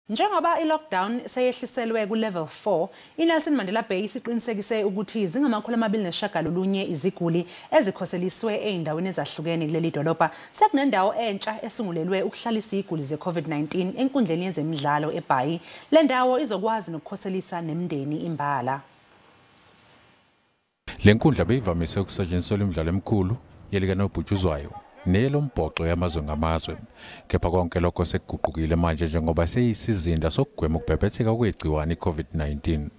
Njengoba i-lockdown seyehliselwe ku-level 4, iNelson Mandela Bay isiqinisekise ukuthi zingama-290 iziguli ezikhoseliswe ey'ndaweni ezahlukene kuleli dolobha. Sekunendawo entsha esungulelwe ukuhlalisa iziguli ze-COVID-19 enkundleni yezemidlalo eBhayi. Le ndawo izokwazi nokukhoselisa nemindeni imbala. Le nkundla beyivamise ukusetshenziswa imidlalo emikhulu yelikanobhutshuzwayo nelombhoxo yamazwe ngamazwe, kepha konke lokho sekuguqukile manje njengoba seyisizinda sokugwema ukubhebhetheka kwegciwane i-COVID-19.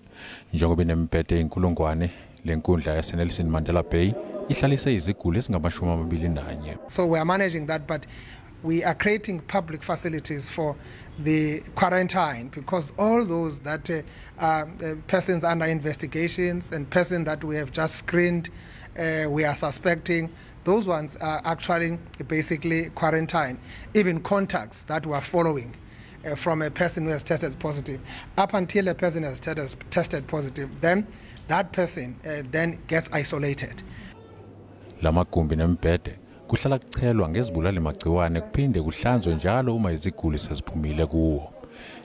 Njengoba inemibhede eyinkulungwane, le nkundla yaseNelson Mandela Bay ihlalise iziguli ezingama-21. So we are managing that, but we are creating public facilities for the quarantine, because all those that persons under investigations and persons that we have just screened, we are suspecting, those ones are actually basically quarantine. Even contacts that we are following from a person who has tested positive, up until a person has tested positive, then that person then gets isolated. Lamagumbi nemibhede kuhlala kuchelwa ngezibulali magciwane kuphinde kuhlanzwe njalo uma iziguli seziphumile kuwo.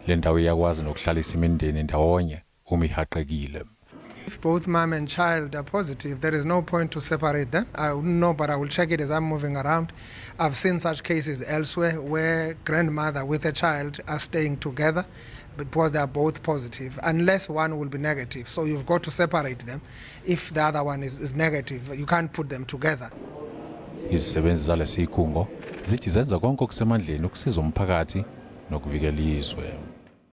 Le ndawo iyakwazi nokuhlalisa imindeni ndawonye uma ihaqekile. If both mom and child are positive, there is no point to separate them. I wouldn't know, but I will check it as I'm moving around. I've seen such cases elsewhere where grandmother with a child are staying together because they are both positive, unless one will be negative. So you've got to separate them. If the other one is negative, you can't put them together. Izisebenzi zalesi ikhungo zithi zenza konke okusemandleni ukusiza umphakathi nokuvikela izwe.